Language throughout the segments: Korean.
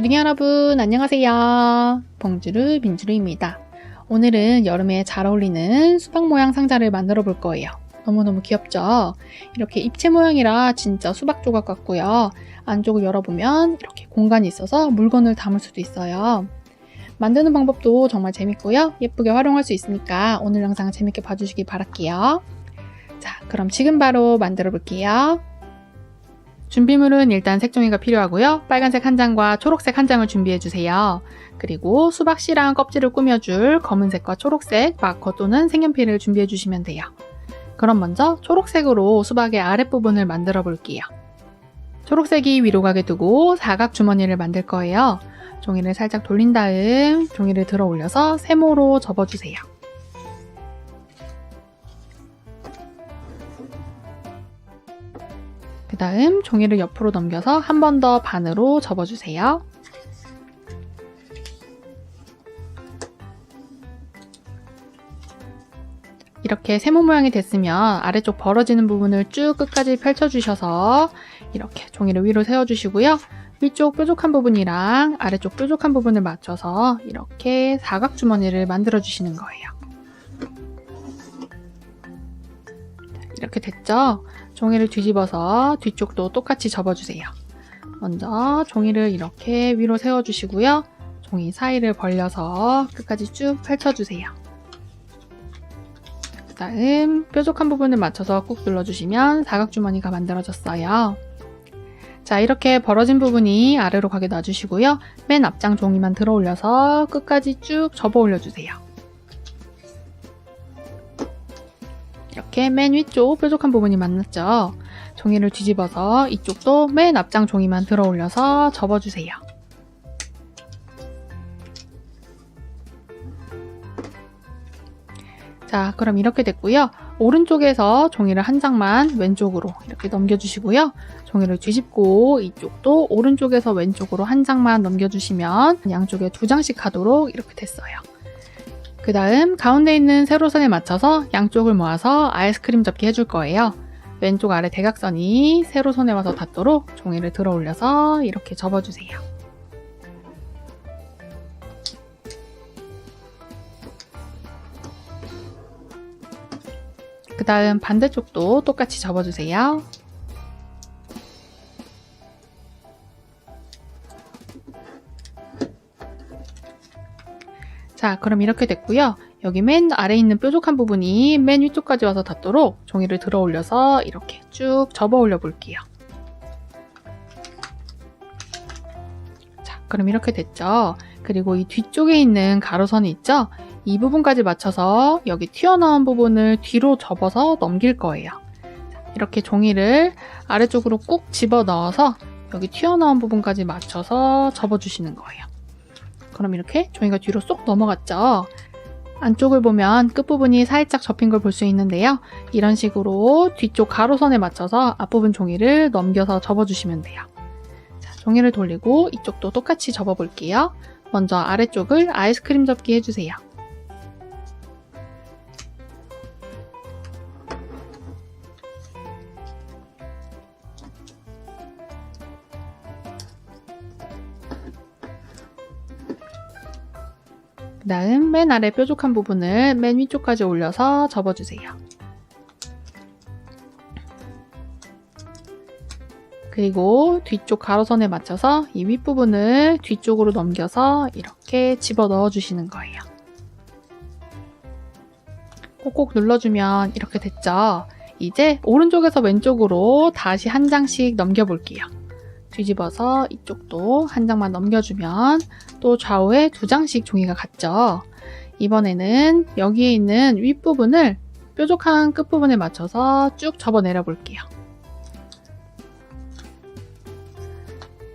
주둥이 여러분 안녕하세요. 봉주르 민주르입니다. 오늘은 여름에 잘 어울리는 수박 모양 상자를 만들어 볼 거예요. 너무너무 귀엽죠? 이렇게 입체 모양이라 진짜 수박 조각 같고요. 안쪽을 열어보면 이렇게 공간이 있어서 물건을 담을 수도 있어요. 만드는 방법도 정말 재밌고요. 예쁘게 활용할 수 있으니까 오늘 영상 재밌게 봐주시기 바랄게요. 자, 그럼 지금 바로 만들어 볼게요. 준비물은 일단 색종이가 필요하고요. 빨간색 한 장과 초록색 한 장을 준비해 주세요. 그리고 수박 씨랑 껍질을 꾸며줄 검은색과 초록색 마커 또는 색연필을 준비해 주시면 돼요. 그럼 먼저 초록색으로 수박의 아랫부분을 만들어 볼게요. 초록색이 위로 가게 두고 사각 주머니를 만들 거예요. 종이를 살짝 돌린 다음 종이를 들어 올려서 세모로 접어주세요. 그 다음 종이를 옆으로 넘겨서 한 번 더 반으로 접어주세요. 이렇게 세모 모양이 됐으면 아래쪽 벌어지는 부분을 쭉 끝까지 펼쳐주셔서 이렇게 종이를 위로 세워주시고요. 위쪽 뾰족한 부분이랑 아래쪽 뾰족한 부분을 맞춰서 이렇게 사각 주머니를 만들어 주시는 거예요. 이렇게 됐죠? 종이를 뒤집어서 뒤쪽도 똑같이 접어주세요. 먼저 종이를 이렇게 위로 세워주시고요. 종이 사이를 벌려서 끝까지 쭉 펼쳐주세요. 그 다음 뾰족한 부분을 맞춰서 꾹 눌러주시면 사각주머니가 만들어졌어요. 자, 이렇게 벌어진 부분이 아래로 가게 놔주시고요. 맨 앞장 종이만 들어 올려서 끝까지 쭉 접어 올려주세요. 이렇게 맨 위쪽 뾰족한 부분이 만났죠? 종이를 뒤집어서 이쪽도 맨 앞장 종이만 들어 올려서 접어주세요. 자, 그럼 이렇게 됐고요. 오른쪽에서 종이를 한 장만 왼쪽으로 이렇게 넘겨주시고요. 종이를 뒤집고 이쪽도 오른쪽에서 왼쪽으로 한 장만 넘겨주시면 양쪽에 2장씩 하도록 이렇게 됐어요. 그 다음 가운데 있는 세로선에 맞춰서 양쪽을 모아서 아이스크림 접기 해줄 거예요. 왼쪽 아래 대각선이 세로선에 와서 닿도록 종이를 들어 올려서 이렇게 접어주세요. 그 다음 반대쪽도 똑같이 접어주세요. 자, 그럼 이렇게 됐고요. 여기 맨 아래에 있는 뾰족한 부분이 맨 위쪽까지 와서 닿도록 종이를 들어 올려서 이렇게 쭉 접어 올려 볼게요. 자, 그럼 이렇게 됐죠? 그리고 이 뒤쪽에 있는 가로선이 있죠? 이 부분까지 맞춰서 여기 튀어나온 부분을 뒤로 접어서 넘길 거예요. 이렇게 종이를 아래쪽으로 꾹 집어 넣어서 여기 튀어나온 부분까지 맞춰서 접어주시는 거예요. 그럼 이렇게 종이가 뒤로 쏙 넘어갔죠? 안쪽을 보면 끝부분이 살짝 접힌 걸 볼 수 있는데요. 이런 식으로 뒤쪽 가로선에 맞춰서 앞부분 종이를 넘겨서 접어주시면 돼요. 자, 종이를 돌리고 이쪽도 똑같이 접어볼게요. 먼저 아래쪽을 아이스크림 접기 해주세요. 그 다음 맨 아래 뾰족한 부분을 맨 위쪽까지 올려서 접어주세요. 그리고 뒤쪽 가로선에 맞춰서 이 윗부분을 뒤쪽으로 넘겨서 이렇게 집어 넣어주시는 거예요. 꼭꼭 눌러주면 이렇게 됐죠? 이제 오른쪽에서 왼쪽으로 다시 한 장씩 넘겨볼게요. 뒤집어서 이쪽도 한 장만 넘겨주면 또 좌우에 2장씩 종이가 갔죠. 이번에는 여기에 있는 윗부분을 뾰족한 끝부분에 맞춰서 쭉 접어 내려 볼게요.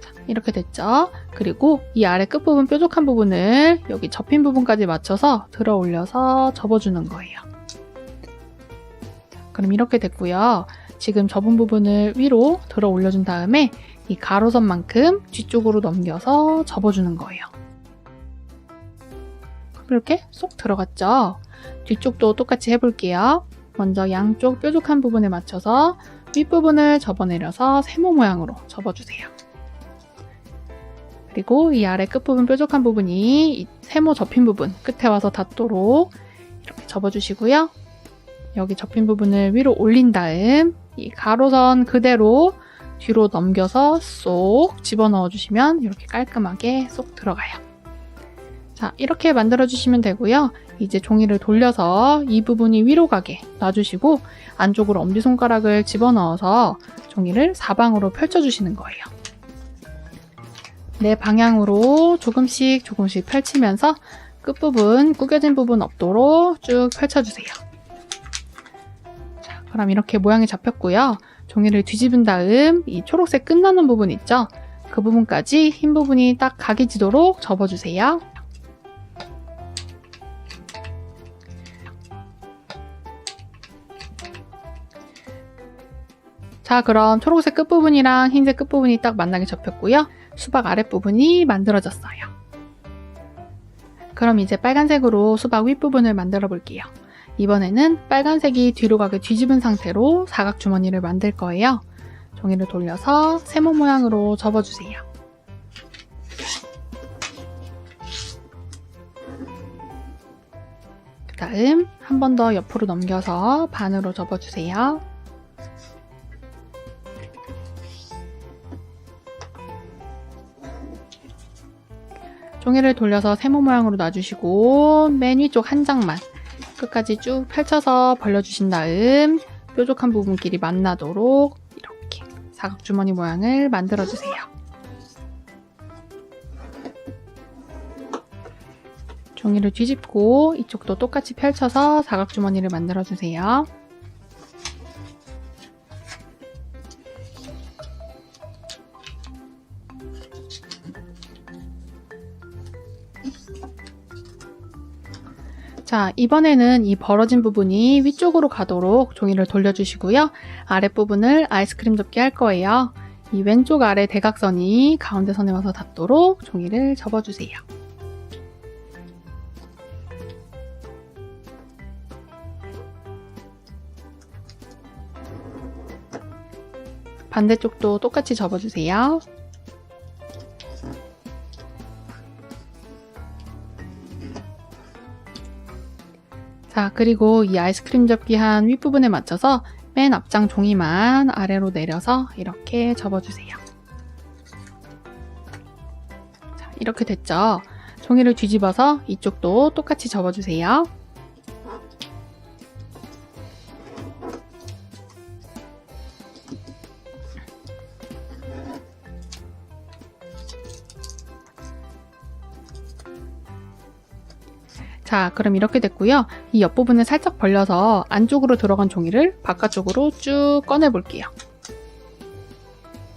자, 이렇게 됐죠. 그리고 이 아래 끝부분 뾰족한 부분을 여기 접힌 부분까지 맞춰서 들어 올려서 접어주는 거예요. 자, 그럼 이렇게 됐고요. 지금 접은 부분을 위로 들어 올려준 다음에 이 가로선만큼 뒤쪽으로 넘겨서 접어주는 거예요. 이렇게 쏙 들어갔죠? 뒤쪽도 똑같이 해볼게요. 먼저 양쪽 뾰족한 부분에 맞춰서 윗부분을 접어내려서 세모 모양으로 접어주세요. 그리고 이 아래 끝부분 뾰족한 부분이 이 세모 접힌 부분 끝에 와서 닿도록 이렇게 접어주시고요. 여기 접힌 부분을 위로 올린 다음 이 가로선 그대로 뒤로 넘겨서 쏙 집어넣어 주시면 이렇게 깔끔하게 쏙 들어가요. 자, 이렇게 만들어 주시면 되고요. 이제 종이를 돌려서 이 부분이 위로 가게 놔주시고 안쪽으로 엄지손가락을 집어넣어서 종이를 사방으로 펼쳐주시는 거예요. 내 방향으로 조금씩 펼치면서 끝부분, 구겨진 부분 없도록 쭉 펼쳐주세요. 자, 그럼 이렇게 모양이 잡혔고요. 종이를 뒤집은 다음 이 초록색 끝나는 부분 있죠? 그 부분까지 흰 부분이 딱 각이 지도록 접어주세요. 자, 그럼 초록색 끝부분이랑 흰색 끝부분이 딱 만나게 접혔고요. 수박 아랫부분이 만들어졌어요. 그럼 이제 빨간색으로 수박 윗부분을 만들어 볼게요. 이번에는 빨간색이 뒤로 가게 뒤집은 상태로 사각 주머니를 만들 거예요. 종이를 돌려서 세모 모양으로 접어주세요. 그 다음 한 번 더 옆으로 넘겨서 반으로 접어주세요. 종이를 돌려서 세모 모양으로 놔주시고 맨 위쪽 한 장만 끝까지 쭉 펼쳐서 벌려주신 다음 뾰족한 부분끼리 만나도록 이렇게 사각주머니 모양을 만들어주세요. 종이를 뒤집고 이쪽도 똑같이 펼쳐서 사각주머니를 만들어주세요. 자, 이번에는 이 벌어진 부분이 위쪽으로 가도록 종이를 돌려주시고요. 아랫부분을 아이스크림 접기 할 거예요. 이 왼쪽 아래 대각선이 가운데 선에 와서 닿도록 종이를 접어주세요. 반대쪽도 똑같이 접어주세요. 자, 그리고 이 아이스크림 접기 한 윗부분에 맞춰서 맨 앞장 종이만 아래로 내려서 이렇게 접어주세요. 자, 이렇게 됐죠? 종이를 뒤집어서 이쪽도 똑같이 접어주세요. 자, 그럼 이렇게 됐고요. 이 옆부분을 살짝 벌려서 안쪽으로 들어간 종이를 바깥쪽으로 쭉 꺼내볼게요.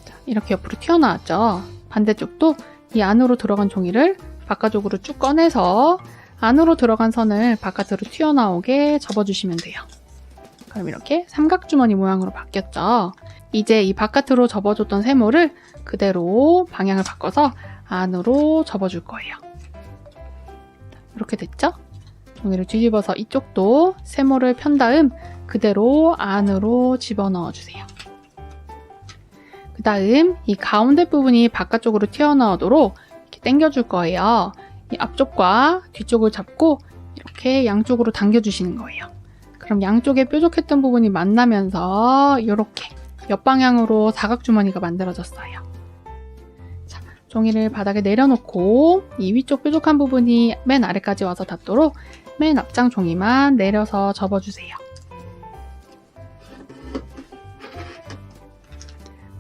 자, 이렇게 옆으로 튀어나왔죠. 반대쪽도 이 안으로 들어간 종이를 바깥쪽으로 쭉 꺼내서 안으로 들어간 선을 바깥으로 튀어나오게 접어주시면 돼요. 그럼 이렇게 삼각주머니 모양으로 바뀌었죠. 이제 이 바깥으로 접어줬던 세모를 그대로 방향을 바꿔서 안으로 접어줄 거예요. 이렇게 됐죠? 종이를 뒤집어서 이쪽도 세모를 편 다음 그대로 안으로 집어넣어 주세요. 그 다음 이 가운데 부분이 바깥쪽으로 튀어나오도록 이렇게 당겨줄 거예요. 이 앞쪽과 뒤쪽을 잡고 이렇게 양쪽으로 당겨주시는 거예요. 그럼 양쪽에 뾰족했던 부분이 만나면서 이렇게 옆방향으로 사각주머니가 만들어졌어요. 종이를 바닥에 내려놓고 이 위쪽 뾰족한 부분이 맨 아래까지 와서 닿도록 맨 앞장 종이만 내려서 접어주세요.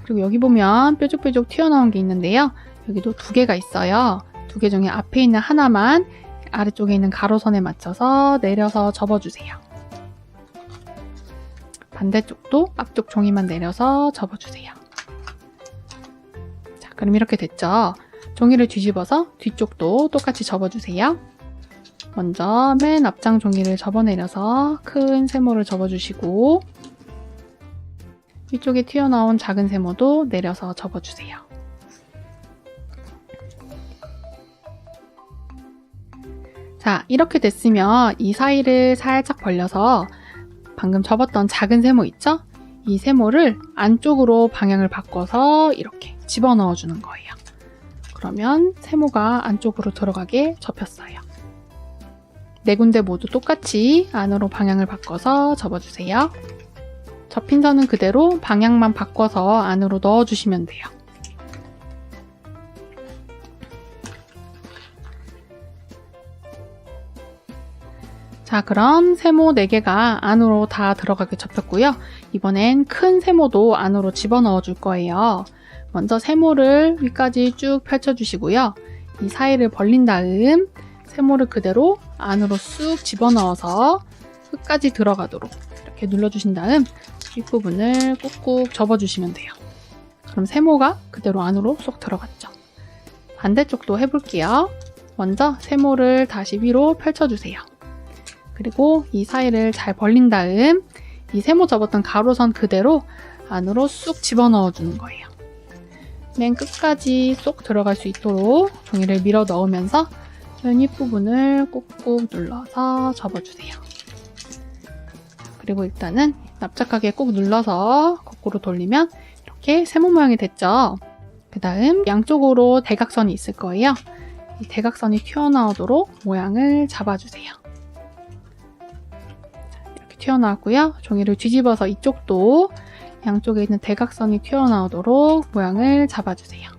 그리고 여기 보면 뾰족뾰족 튀어나온 게 있는데요. 여기도 두 개가 있어요. 두 개 중에 앞에 있는 하나만 아래쪽에 있는 가로선에 맞춰서 내려서 접어주세요. 반대쪽도 앞쪽 종이만 내려서 접어주세요. 그럼 이렇게 됐죠? 종이를 뒤집어서 뒤쪽도 똑같이 접어주세요. 먼저 맨 앞장 종이를 접어내려서 큰 세모를 접어주시고 위쪽에 튀어나온 작은 세모도 내려서 접어주세요. 자, 이렇게 됐으면 이 사이를 살짝 벌려서 방금 접었던 작은 세모 있죠? 이 세모를 안쪽으로 방향을 바꿔서 이렇게 집어넣어 주는 거예요. 그러면 세모가 안쪽으로 들어가게 접혔어요. 네 군데 모두 똑같이 안으로 방향을 바꿔서 접어주세요. 접힌 선은 그대로 방향만 바꿔서 안으로 넣어주시면 돼요. 자, 그럼 세모 4개가 안으로 다 들어가게 접혔고요. 이번엔 큰 세모도 안으로 집어넣어 줄 거예요. 먼저 세모를 위까지 쭉 펼쳐주시고요. 이 사이를 벌린 다음 세모를 그대로 안으로 쑥 집어넣어서 끝까지 들어가도록 이렇게 눌러주신 다음 윗부분을 꾹꾹 접어주시면 돼요. 그럼 세모가 그대로 안으로 쏙 들어갔죠. 반대쪽도 해볼게요. 먼저 세모를 다시 위로 펼쳐주세요. 그리고 이 사이를 잘 벌린 다음 이 세모 접었던 가로선 그대로 안으로 쑥 집어넣어 주는 거예요. 맨 끝까지 쏙 들어갈 수 있도록 종이를 밀어 넣으면서 맨 윗부분을 꾹꾹 눌러서 접어주세요. 그리고 일단은 납작하게 꾹 눌러서 거꾸로 돌리면 이렇게 세모 모양이 됐죠. 그 다음 양쪽으로 대각선이 있을 거예요. 이 대각선이 튀어나오도록 모양을 잡아주세요. 이렇게 튀어나왔고요. 종이를 뒤집어서 이쪽도 양쪽에 있는 대각선이 튀어나오도록 모양을 잡아주세요.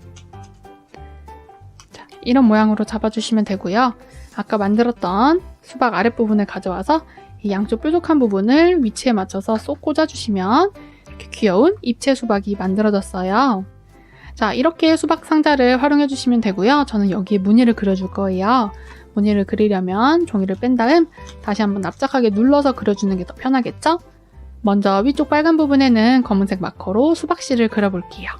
자, 이런 모양으로 잡아주시면 되고요. 아까 만들었던 수박 아랫부분을 가져와서 이 양쪽 뾰족한 부분을 위치에 맞춰서 쏙 꽂아주시면 이렇게 귀여운 입체 수박이 만들어졌어요. 자, 이렇게 수박 상자를 활용해 주시면 되고요. 저는 여기에 무늬를 그려줄 거예요. 무늬를 그리려면 종이를 뺀 다음 다시 한번 납작하게 눌러서 그려주는 게 더 편하겠죠? 먼저 위쪽 빨간 부분에는 검은색 마커로 수박씨를 그려볼게요.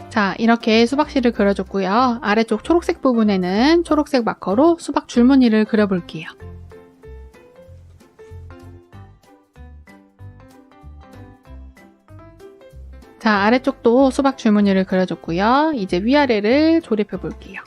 자, 이렇게 수박씨를 그려줬고요. 아래쪽 초록색 부분에는 초록색 마커로 수박 줄무늬를 그려볼게요. 자, 아래쪽도 수박 줄무늬를 그려줬고요. 이제 위아래를 조립해 볼게요.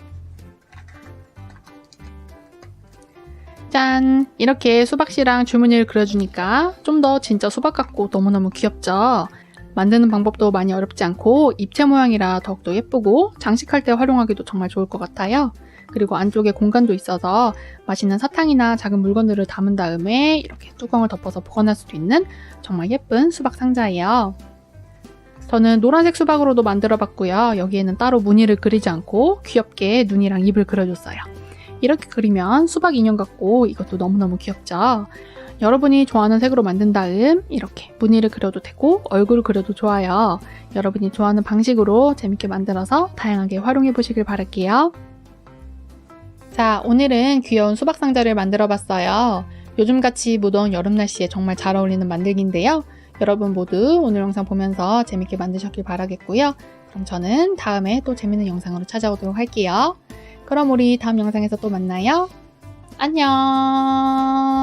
짠! 이렇게 수박씨랑 줄무늬를 그려주니까 좀 더 진짜 수박 같고 너무너무 귀엽죠? 만드는 방법도 많이 어렵지 않고 입체 모양이라 더욱더 예쁘고 장식할 때 활용하기도 정말 좋을 것 같아요. 그리고 안쪽에 공간도 있어서 맛있는 사탕이나 작은 물건들을 담은 다음에 이렇게 뚜껑을 덮어서 보관할 수도 있는 정말 예쁜 수박 상자예요. 저는 노란색 수박으로도 만들어 봤고요. 여기에는 따로 무늬를 그리지 않고 귀엽게 눈이랑 입을 그려줬어요. 이렇게 그리면 수박 인형 같고 이것도 너무너무 귀엽죠? 여러분이 좋아하는 색으로 만든 다음 이렇게 무늬를 그려도 되고 얼굴을 그려도 좋아요. 여러분이 좋아하는 방식으로 재밌게 만들어서 다양하게 활용해 보시길 바랄게요. 자, 오늘은 귀여운 수박 상자를 만들어 봤어요. 요즘같이 무더운 여름 날씨에 정말 잘 어울리는 만들기인데요. 여러분 모두 오늘 영상 보면서 재밌게 만드셨길 바라겠고요. 그럼 저는 다음에 또 재밌는 영상으로 찾아오도록 할게요. 그럼 우리 다음 영상에서 또 만나요. 안녕!